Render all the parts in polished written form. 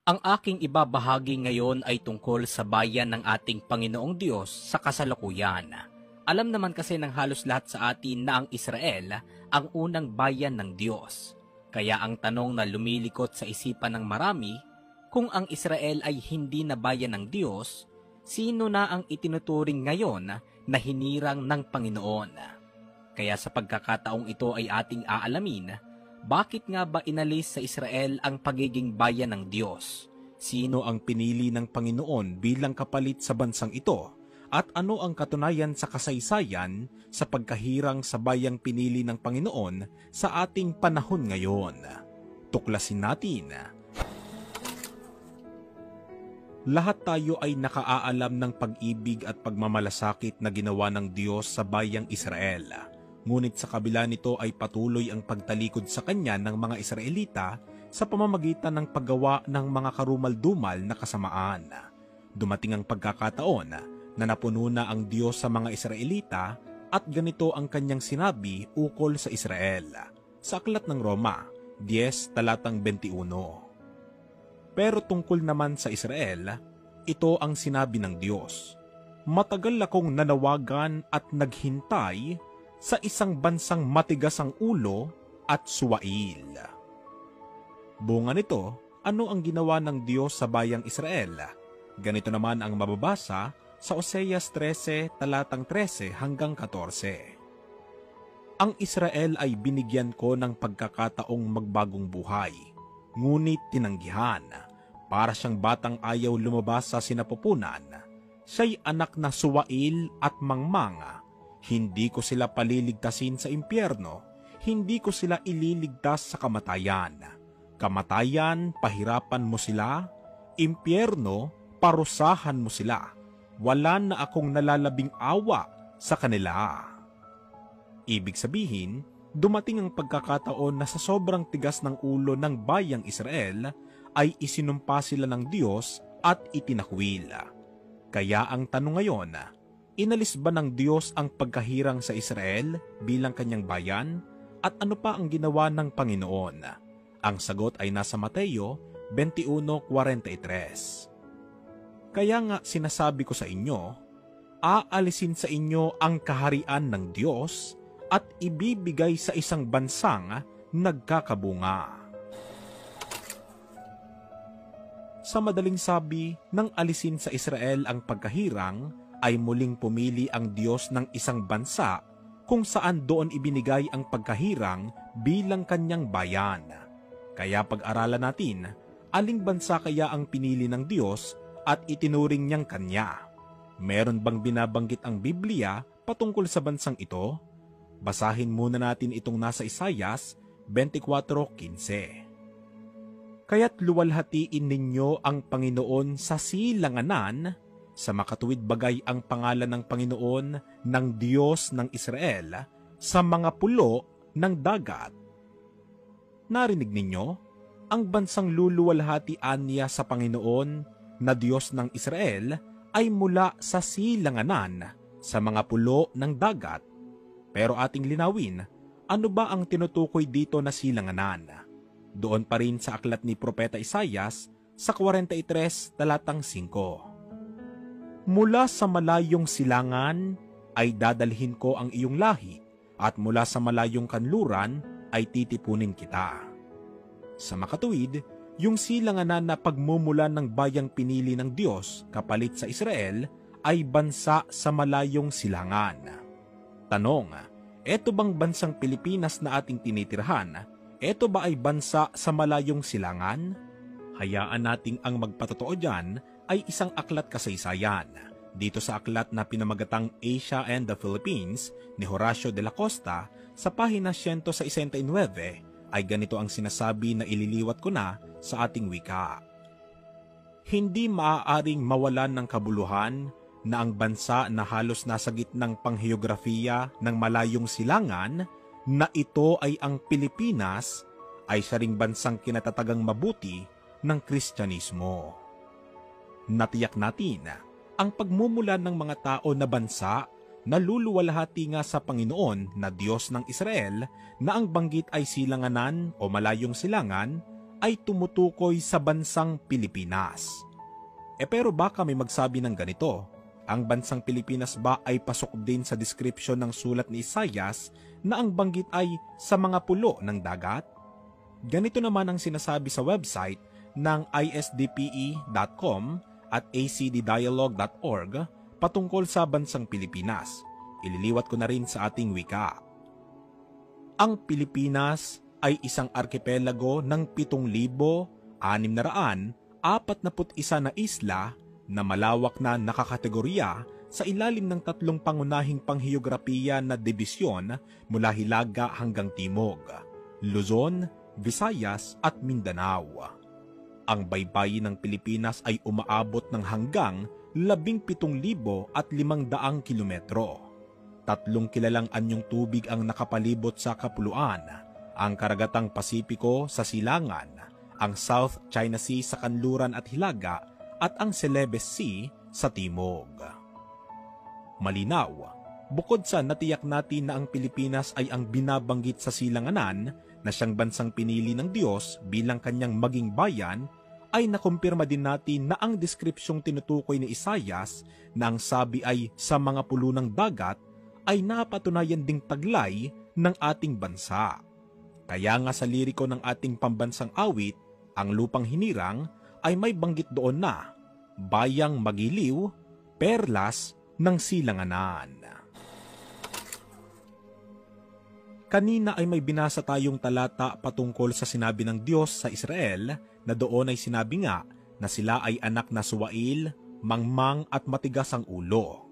Ang aking ibabahagi ngayon ay tungkol sa bayan ng ating Panginoong Diyos sa kasalukuyan. Alam naman kasi ng halos lahat sa atin na ang Israel ang unang bayan ng Diyos. Kaya ang tanong na lumilikot sa isipan ng marami, kung ang Israel ay hindi na bayan ng Diyos, sino na ang itinuturing ngayon na hinirang ng Panginoon? Kaya sa pagkakataong ito ay ating aalamin, bakit nga ba inalis sa Israel ang pagiging bayan ng Diyos? Sino ang pinili ng Panginoon bilang kapalit sa bansang ito? At ano ang katunayan sa kasaysayan sa pagkahirang sa bayang pinili ng Panginoon sa ating panahon ngayon? Tuklasin natin. Lahat tayo ay nakaaalam ng pag-ibig at pagmamalasakit na ginawa ng Diyos sa bayang Israel. Ngunit sa kabila nito ay patuloy ang pagtalikod sa kanya ng mga Israelita sa pamamagitan ng paggawa ng mga karumal-dumal na kasamaan. Dumating ang pagkakataon na napuno na ang Diyos sa mga Israelita at ganito ang kanyang sinabi ukol sa Israel. Sa Aklat ng Roma 10 talatang 21. Pero tungkol naman sa Israel, ito ang sinabi ng Diyos. Matagal akong nanawagan at naghintay sa isang bansang matigas ang ulo at suwail. Bunga nito, ano ang ginawa ng Diyos sa bayang Israel? Ganito naman ang mababasa sa Oseas 13 talatang 13 hanggang 14. Ang Israel ay binigyan ko ng pagkakataong magbagong buhay, ngunit tinanggihan. Para siyang batang ayaw lumabas sa sinapupunan, siya'y anak na suwail at mangmanga. Hindi ko sila paliligtasin sa impyerno, hindi ko sila ililigtas sa kamatayan. Kamatayan, pahirapan mo sila, impyerno, parusahan mo sila. Wala na akong nalalabing awa sa kanila. Ibig sabihin, dumating ang pagkakataon na sa sobrang tigas ng ulo ng bayang Israel, ay isinumpa sila ng Diyos at itinakwil. Kaya ang tanong ngayon, inalis ba ng Diyos ang pagkahirang sa Israel bilang kanyang bayan? At ano pa ang ginawa ng Panginoon? Ang sagot ay nasa Mateo 21:43. Kaya nga sinasabi ko sa inyo, aalisin sa inyo ang kaharian ng Diyos at ibibigay sa isang bansang nagkakabunga. Sa madaling sabi, nang alisin sa Israel ang pagkahirang, ay muling pumili ang Diyos ng isang bansa kung saan doon ibinigay ang pagkahirang bilang kanyang bayan. Kaya pag-aralan natin, aling bansa kaya ang pinili ng Diyos at itinuring niyang kanya? Meron bang binabanggit ang Biblia patungkol sa bansang ito? Basahin muna natin itong nasa Isaias 24:15. Kaya't luwalhatiin ninyo ang Panginoon sa silanganan, sa makatuwid bagay ang pangalan ng Panginoon ng Diyos ng Israel sa mga pulo ng dagat. Narinig ninyo? Ang bansang luluwalhatian niya sa Panginoon na Diyos ng Israel ay mula sa silanganan sa mga pulo ng dagat. Pero ating linawin, ano ba ang tinutukoy dito na silanganan? Doon pa rin sa aklat ni Propeta Isaias sa 43 talatang 5. Mula sa malayong silangan ay dadalhin ko ang iyong lahi, at mula sa malayong kanluran ay titipunin kita. Sa makatuwid, yung silanganan na pagmumulan ng bayang pinili ng Diyos kapalit sa Israel ay bansa sa malayong silangan. Tanong, eto bang bansang Pilipinas na ating tinitirhan? Eto ba ay bansa sa malayong silangan? Hayaan nating ang magpatotoo dyan ay isang aklat kasaysayan. Dito sa aklat na pinamagatang Asia and the Philippines ni Horacio de la Costa, sa pahina 169 ay ganito ang sinasabi na ililiwat ko na sa ating wika. Hindi maaaring mawalan ng kabuluhan na ang bansa na halos nasa gitnang pangheografiya ng malayong silangan na ito ay ang Pilipinas ay siya ring bansang kinatatagang mabuti ng Kristyanismo. Natiyak natin ang pagmumulan ng mga tao na bansa na luluwalhati nga sa Panginoon na Diyos ng Israel na ang banggit ay silanganan o malayong silangan ay tumutukoy sa bansang Pilipinas. Pero baka may magsabi ng ganito, ang bansang Pilipinas ba ay pasok din sa description ng sulat ni Isaias na ang banggit ay sa mga pulo ng dagat? Ganito naman ang sinasabi sa website ng isdpe.com at acddialogue.org patungkol sa bansang Pilipinas. Ililiwat ko na rin sa ating wika. Ang Pilipinas ay isang arkipelago ng 7,641 na isla na malawak na nakakategorya sa ilalim ng 3 pangunahing pangheograpiya na dibisyon mula Hilaga hanggang Timog, Luzon, Visayas at Mindanao. Ang baybayin ng Pilipinas ay umaabot ng hanggang 17,500 kilometro. 3 kilalang anyong tubig ang nakapalibot sa kapuluan, ang karagatang Pasipiko sa silangan, ang South China Sea sa kanluran at hilaga, at ang Celebes Sea sa timog. Malinaw, bukod sa natiyak natin na ang Pilipinas ay ang binabanggit sa silanganan na siyang bansang pinili ng Diyos bilang kanyang maging bayan, ay nakumpirma din natin na ang deskripsyong tinutukoy ni Isaias na ang sabi ay sa mga pulo ng dagat ay napatunayan ding taglay ng ating bansa. Kaya nga sa liriko ng ating pambansang awit, ang lupang hinirang ay may banggit doon na bayang magiliw, perlas ng silanganan. Kanina ay may binasa tayong talata patungkol sa sinabi ng Diyos sa Israel na doon ay sinabi nga na sila ay anak na suwail, mangmang at matigas ang ulo.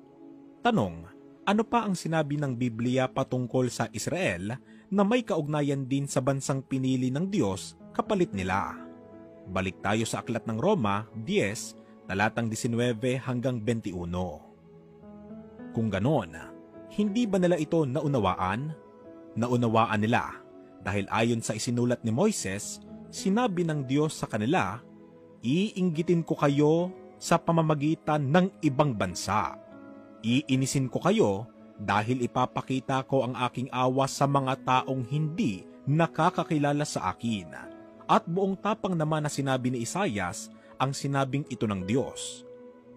Tanong, ano pa ang sinabi ng Biblia patungkol sa Israel na may kaugnayan din sa bansang pinili ng Diyos kapalit nila? Balik tayo sa aklat ng Roma 10, talatang 19 hanggang 21. Kung ganon, hindi ba nila ito naunawaan? Naunawaan nila dahil ayon sa isinulat ni Moises, sinabi ng Diyos sa kanila, iinggitin ko kayo sa pamamagitan ng ibang bansa. Iinisin ko kayo dahil ipapakita ko ang aking awa sa mga taong hindi nakakakilala sa akin. At buong tapang naman na sinabi ni Isaias ang sinabing ito ng Diyos.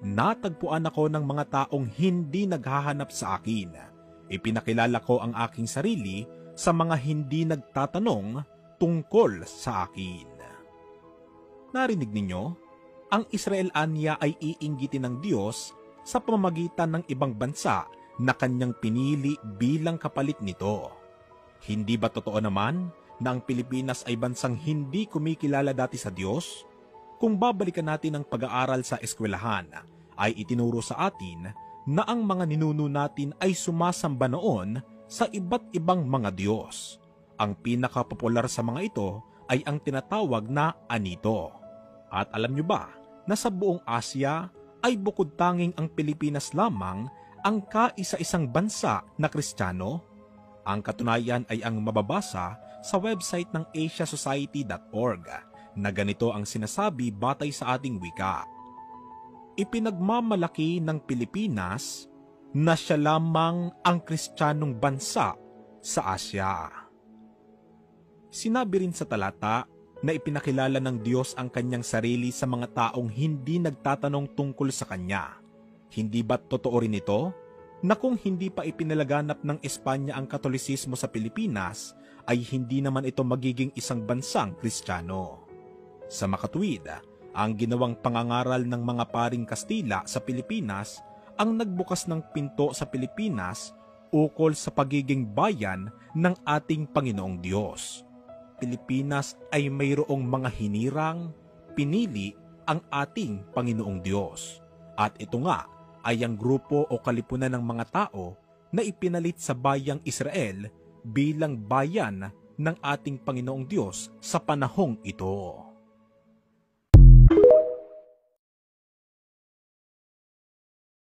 Natagpuan ako ng mga taong hindi naghahanap sa akin. Ipinakilala ko ang aking sarili sa mga hindi nagtatanong tungkol sa akin. Narinig ninyo? Ang Israel anya ay iinggitin ng Diyos sa pamamagitan ng ibang bansa na kanyang pinili bilang kapalit nito. Hindi ba totoo naman na ang Pilipinas ay bansang hindi kumikilala dati sa Diyos? Kung babalikan natin ang pag-aaral sa eskwelahan, ay itinuro sa atin na ang mga ninuno natin ay sumasamba noon sa iba't ibang mga Diyos. Ang pinakapopular sa mga ito ay ang tinatawag na Anito. At alam nyo ba na sa buong Asya ay bukod tanging ang Pilipinas lamang ang kaisa-isang bansa na Kristiyano? Ang katunayan ay ang mababasa sa website ng asiasociety.org na ganito ang sinasabi batay sa ating wika. Ipinagmamalaki ng Pilipinas na siya lamang ang Kristiyanong bansa sa Asya. Sinabi rin sa talata na ipinakilala ng Diyos ang kanyang sarili sa mga taong hindi nagtatanong tungkol sa kanya. Hindi ba totoo rin ito na kung hindi pa ipinalaganap ng Espanya ang Katolisismo sa Pilipinas, ay hindi naman ito magiging isang bansang Kristiyano? Sa makatuwid, ang ginawang pangangaral ng mga paring Kastila sa Pilipinas ang nagbukas ng pinto sa Pilipinas ukol sa pagiging bayan ng ating Panginoong Diyos. Pilipinas ay mayroong mga hinirang, pinili ang ating Panginoong Diyos. At ito nga ay ang grupo o kalipunan ng mga tao na ipinalit sa bayang Israel bilang bayan ng ating Panginoong Diyos sa panahong ito.